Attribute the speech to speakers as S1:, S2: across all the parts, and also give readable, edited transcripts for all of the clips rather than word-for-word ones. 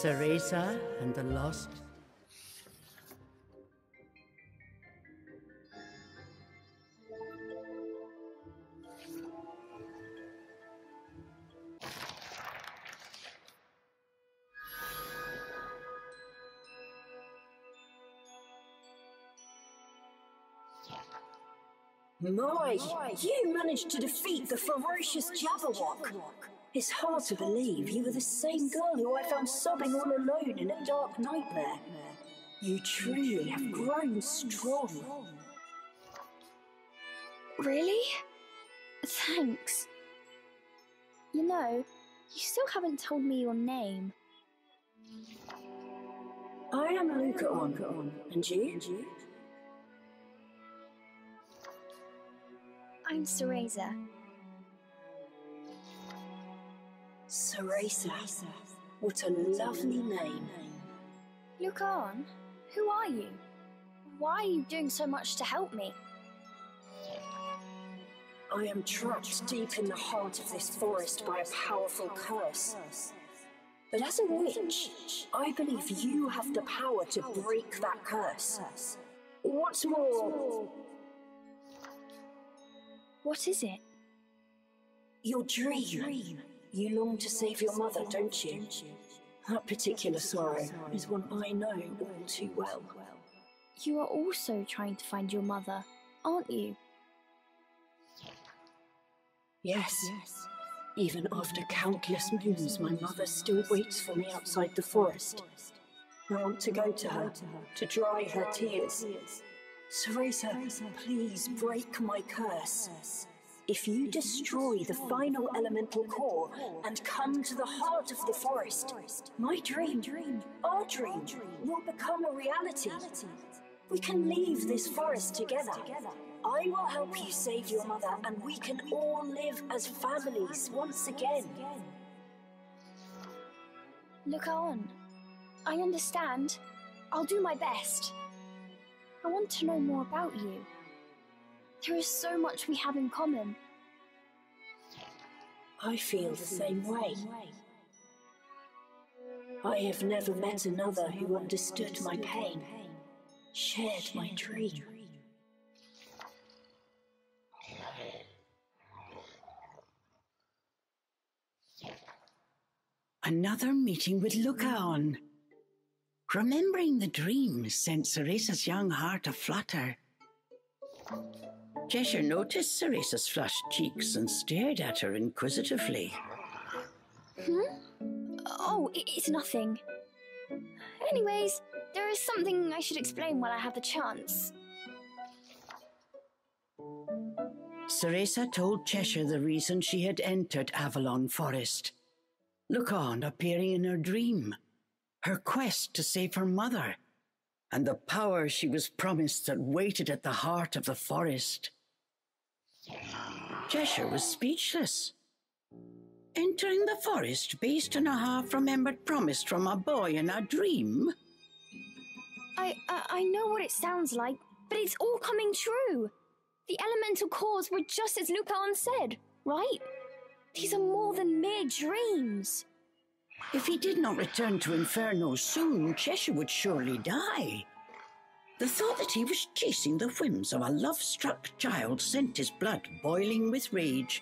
S1: Cereza and the Lost.
S2: My, you managed to defeat the ferocious Jabberwock. It's hard to believe you were the same girl who I found sobbing all alone in a dark nightmare. You truly have grown strong.
S3: Really? Thanks. You know, you still haven't told me your name.
S2: I am Lucaon, and you?
S3: I'm Cereza.
S2: Cereza. What a lovely name.
S3: Lucaon, who are you? Why are you doing so much to help me?
S2: I am trapped deep in the heart of this forest by a powerful curse. But as a witch, I believe you have the power to break that curse. What's more...
S3: What is it?
S2: Your dream. You long to save your mother, don't you? That particular sorrow is one I know all too well.
S3: You are also trying to find your mother, aren't you?
S2: Yes. Even after countless moons, my mother still waits for me outside the forest. I want to go to her, to dry her tears. Cereza, please break my curse. If you destroy the final elemental core and come to the heart of the forest, my dream, our dream, will become a reality. We can leave this forest together. I will help you save your mother, and we can all live as families once again.
S3: Lucaon, I understand. I'll do my best. I want to know more about you. There is so much we have in common.
S2: I feel the same way. I have never met another who understood my pain, shared my dream.
S1: Another meeting with Lucaon. Remembering the dream sent Cereza's young heart aflutter. Cheshire noticed Cereza's flushed cheeks and stared at her inquisitively.
S3: Oh, it's nothing. Anyways, there is something I should explain while I have the chance.
S1: Cereza told Cheshire the reason she had entered Avalon Forest. Lucaon appearing in her dream, her quest to save her mother, and the power she was promised that waited at the heart of the forest. Cheshire was speechless. Entering the forest based on a half-remembered promise from a boy in a dream?
S3: I know what it sounds like, but it's all coming true. The elemental cores were just as Lucaon said, right? These are more than mere dreams.
S1: If he did not return to Inferno soon, Cheshire would surely die. The thought that he was chasing the whims of a love-struck child sent his blood boiling with rage.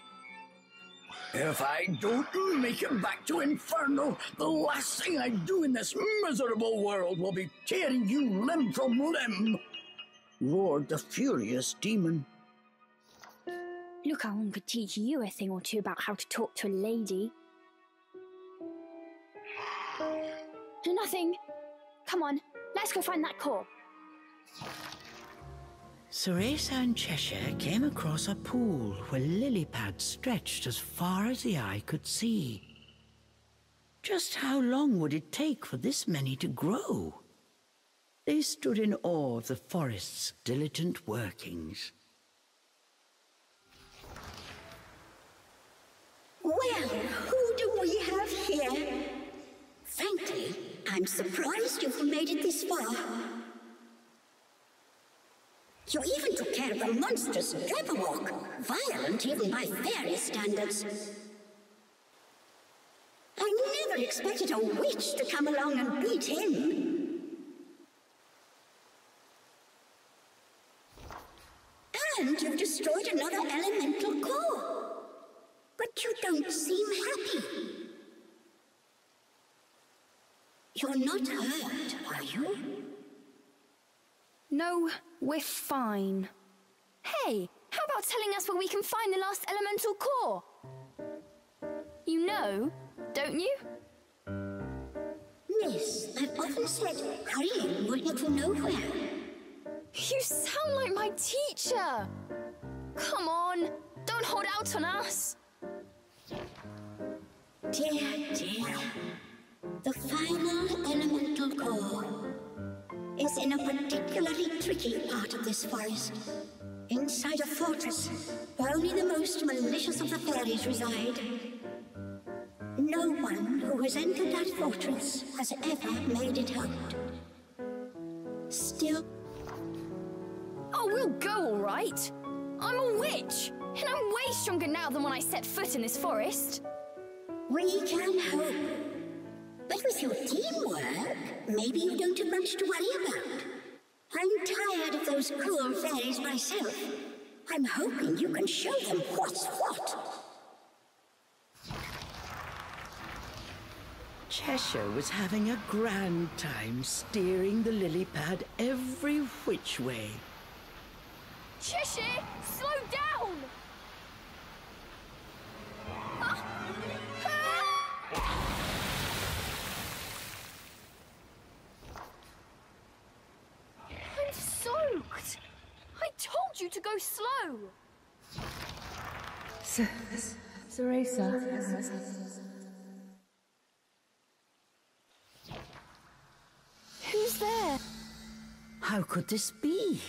S4: If I don't make it back to Inferno, the last thing I do in this miserable world will be tearing you limb from limb, roared the furious demon.
S3: Lucaon could teach you a thing or two about how to talk to a lady. Nothing. Come on, let's go find that core.
S1: Cereza and Cheshire came across a pool where lily pads stretched as far as the eye could see. Just how long would it take for this many to grow? They stood in awe of the forest's diligent workings.
S5: Well, who do we have here? Frankly, I'm surprised you've made it this far. You even took care of the monstrous Jabberwock, violent even by fairy standards. I never expected a witch to come along and beat him. And you've destroyed another elemental core. But you don't seem happy. You're not hurt, are you?
S3: No, we're fine. Hey, how about telling us where we can find the last elemental core? You know, don't you?
S5: Yes, I've often said hurrying will get you nowhere.
S3: You sound like my teacher. Come on, don't hold out on us.
S5: Dear, dear. The final elemental core is in a particularly tricky part of this forest. Inside a fortress where only the most malicious of the fairies reside. No one who has entered that fortress has ever made it out. Still...
S3: Oh, we'll go all right. I'm a witch, and I'm way stronger now than when I set foot in this forest.
S5: We can hope. But with your teamwork, maybe you don't have much to worry about. I'm tired of those cruel fairies myself. I'm hoping you can show them what's what.
S1: Cheshire was having a grand time steering the lily pad every which way.
S3: Cheshire, slow down! I'm soaked! I told you to go slow!
S6: Cereza.
S3: Who's there?
S1: How could this be?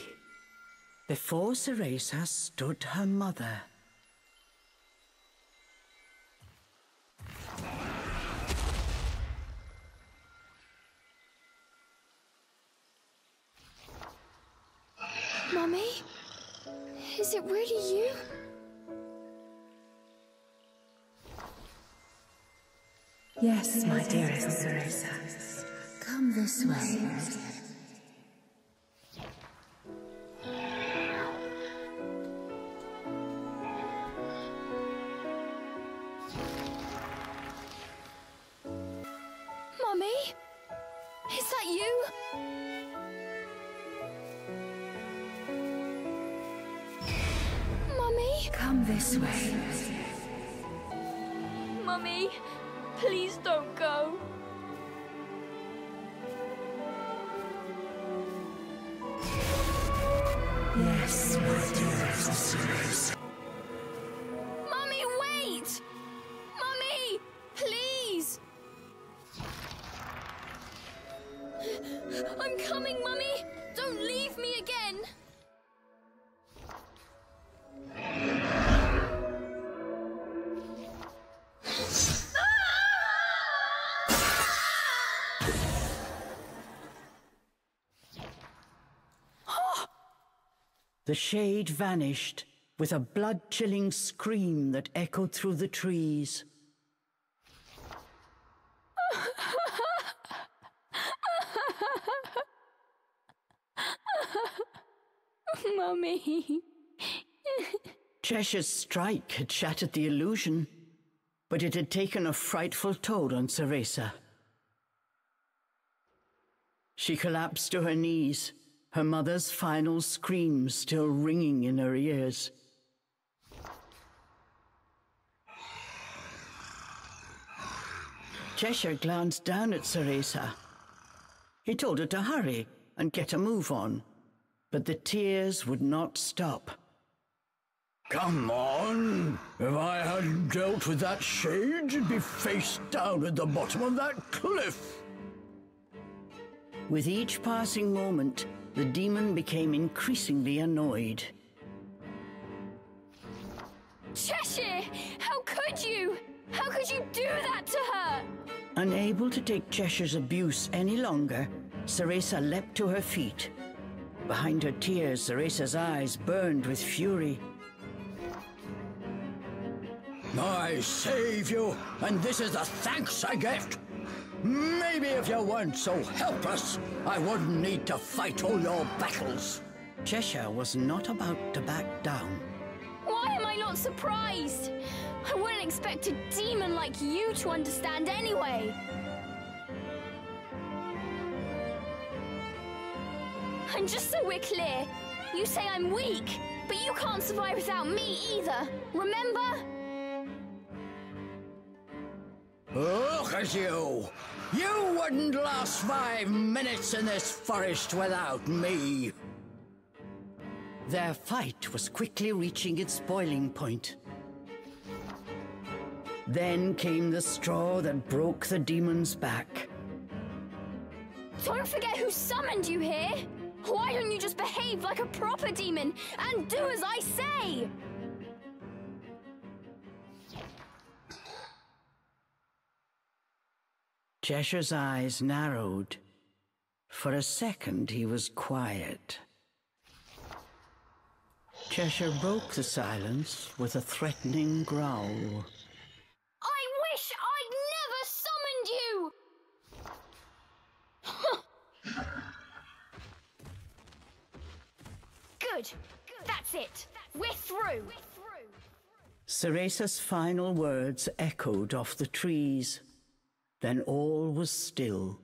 S1: Before Cereza stood her mother.
S3: Mummy? Is it really you?
S6: Yes, my dearest Cereza. Come this way.
S3: Mummy? Is that you? Mummy?
S6: Come this way.
S3: Mummy, please don't go.
S6: Yes, my dearest Cereza.
S3: Mummy, wait! Mummy, please! I'm coming, Mummy! Don't leave me again!
S1: The shade vanished with a blood-chilling scream that echoed through the trees.
S3: Mummy.
S1: Cheshire's strike had shattered the illusion, but it had taken a frightful toll on Cereza. She collapsed to her knees, her mother's final screams still ringing in her ears. Cheshire glanced down at Cereza. He told her to hurry and get a move on, but the tears would not stop.
S4: Come on! If I hadn't dealt with that shade, you'd be face down at the bottom of that cliff!
S1: With each passing moment, the demon became increasingly annoyed.
S3: Cheshire! How could you? How could you do that to her?
S1: Unable to take Cheshire's abuse any longer, Cereza leapt to her feet. Behind her tears, Cereza's eyes burned with fury.
S4: I save you, and this is the thanks I get. Maybe if you weren't so helpless, I wouldn't need to fight all your battles.
S1: Cheshire was not about to back down.
S3: Why am I not surprised? I wouldn't expect a demon like you to understand anyway. And just so we're clear, you say I'm weak, but you can't survive without me either, remember?
S4: Look at you! You wouldn't last 5 minutes in this forest without me!
S1: Their fight was quickly reaching its boiling point. Then came the straw that broke the demon's back.
S3: Don't forget who summoned you here! Why don't you just behave like a proper demon and do as I say?
S1: Cheshire's eyes narrowed. For a second, he was quiet. Cheshire broke the silence with a threatening growl.
S3: I wish I'd never summoned you! Good. That's it. We're through.
S1: Cereza's final words echoed off the trees. Then all was still.